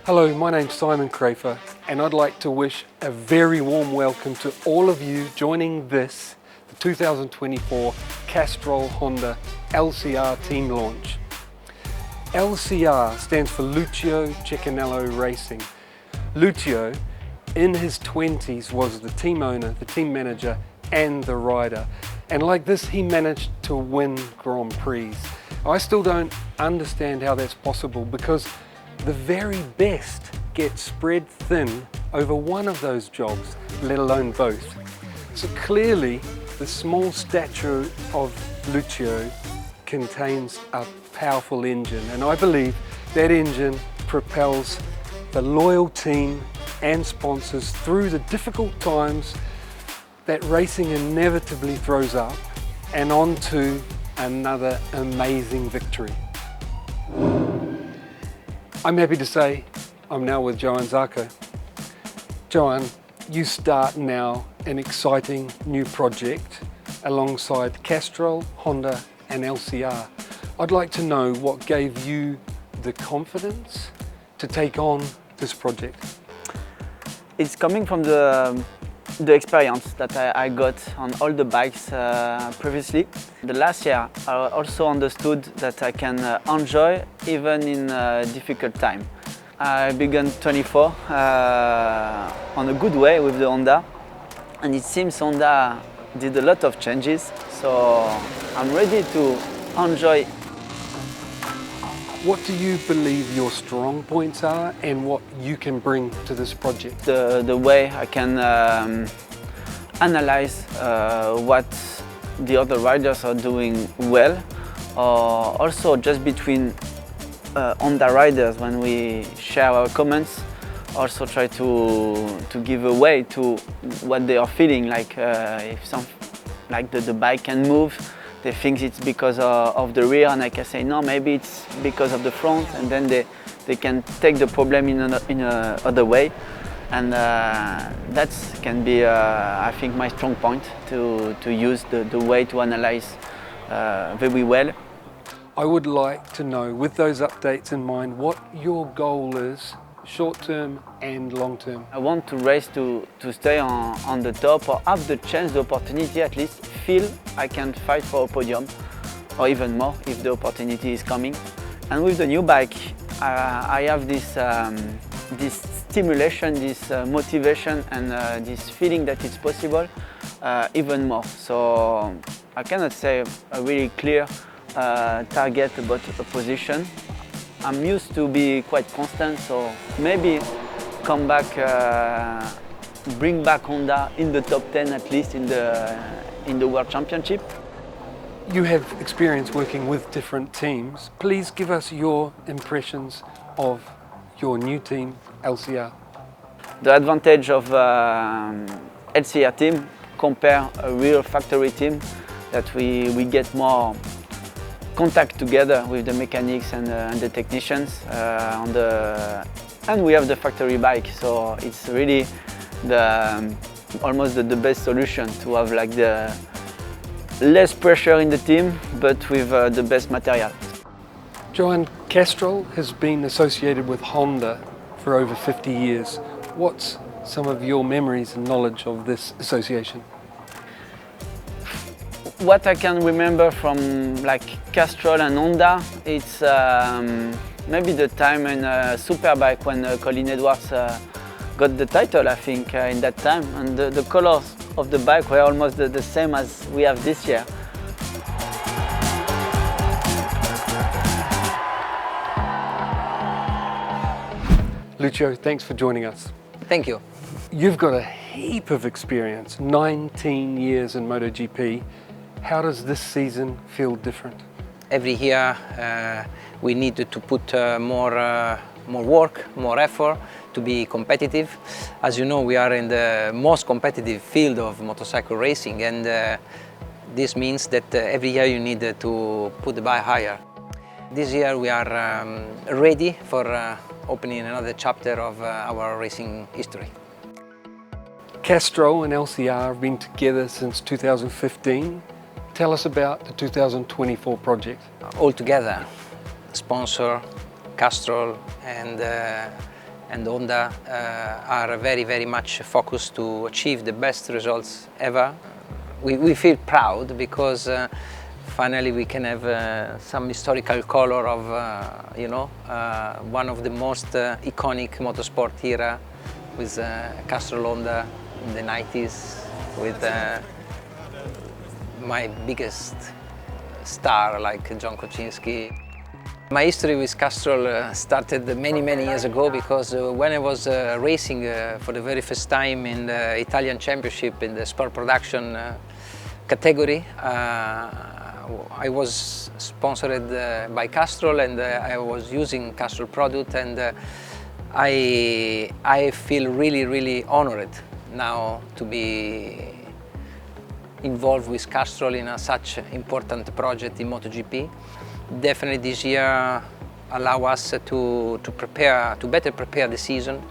Hello, my name's Simon Crafer, and I'd like to wish a very warm welcome to all of you joining this, the 2024 Castrol Honda LCR team launch. LCR stands for Lucio Cecchinello Racing. Lucio, in his 20s, was the team owner, the team manager, and the rider. And like this, he managed to win Grand Prix. I still don't understand how that's possible, because the very best get spread thin over one of those jobs, let alone both. So clearly, the small stature of Lucio contains a powerful engine, and I believe that engine propels the loyal team and sponsors through the difficult times that racing inevitably throws up and on to another amazing victory. I'm happy to say I'm now with Johann. Johann, you start now an exciting new project alongside Castrol, Honda and LCR. I'd like to know what gave you the confidence to take on this project. It's coming from the experience that I got on all the bikes previously. The last year I also understood that I can enjoy even in a difficult time. I began 24 on a good way with the Honda, and it seems Honda did a lot of changes, so I'm ready to enjoy. What do you believe your strong points are and what you can bring to this project? The way I can analyze what the other riders are doing well, or also just between Honda riders when we share our comments, also try to give a way to what they are feeling, like if the bike can move, they think it's because of the rear, and I can say no, maybe it's because of the front, and then they can take the problem in a other way, and that can be I think my strong point, to use the way to analyze very well. I would like to know, with those updates in mind, what your goal is, short term and long term. I want to race to stay on the top, or have the chance, the opportunity, at least feel I can fight for a podium, or even more if the opportunity is coming. And with the new bike, I have this stimulation, this motivation, and this feeling that it's possible even more. So I cannot say a really clear target about a position. I'm used to be quite constant, so maybe come back, bring back Honda in the top 10 at least in the World Championship. You have experience working with different teams. Please give us your impressions of your new team, LCR. The advantage of LCR team compare a real factory team, that we get more contact together with the mechanics and the technicians and we have the factory bike, so it's really almost the best solution to have like the less pressure in the team, but with the best material. Johann, Castrol has been associated with Honda for over 50 years. What's some of your memories and knowledge of this association? What I can remember from like Castrol and Honda, it's maybe the time in Superbike when Colin Edwards got the title, I think, in that time, and the colors of the bike were almost the same as we have this year. Lucio, thanks for joining us. Thank you. You've got a heap of experience, 19 years in MotoGP. How does this season feel different? Every year we need to put more work, more effort to be competitive. As you know, we are in the most competitive field of motorcycle racing, and this means that every year you need to put the bar higher. This year we are ready for opening another chapter of our racing history. Castrol and LCR have been together since 2015. Tell us about the 2024 project. All together, sponsor, Castrol and and Honda are very much focused to achieve the best results ever. We feel proud because finally we can have some historical color of one of the most iconic motorsport era with Castrol Honda in the 90s, with my biggest star like John Kocinski. My history with Castrol started many years ago, because when I was racing for the very first time in the Italian Championship in the sport production category, I was sponsored by Castrol, and I was using Castrol product, and I feel really honored now to be involved with Castrol in such important project in MotoGP. Definitely this year allow us to better prepare the season,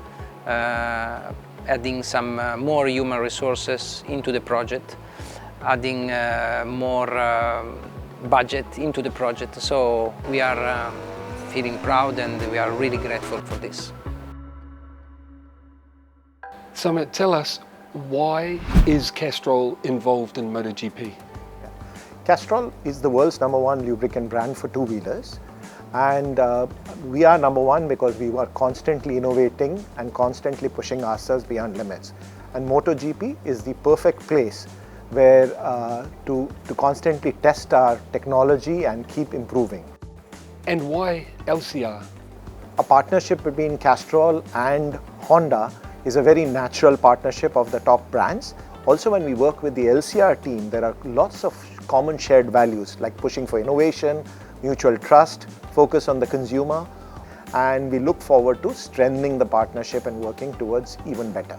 adding some more human resources into the project, adding more budget into the project. So we are feeling proud, and we are really grateful for this. Samit, tell us, why is Castrol involved in MotoGP? Castrol is the world's #1 lubricant brand for two-wheelers, and we are #1 because we are constantly innovating and constantly pushing ourselves beyond limits. And MotoGP is the perfect place where to constantly test our technology and keep improving. And why LCR? A partnership between Castrol and Honda is a very natural partnership of the top brands. Also, when we work with the LCR team, there are lots of common shared values like pushing for innovation, mutual trust, focus on the consumer, and we look forward to strengthening the partnership and working towards even better.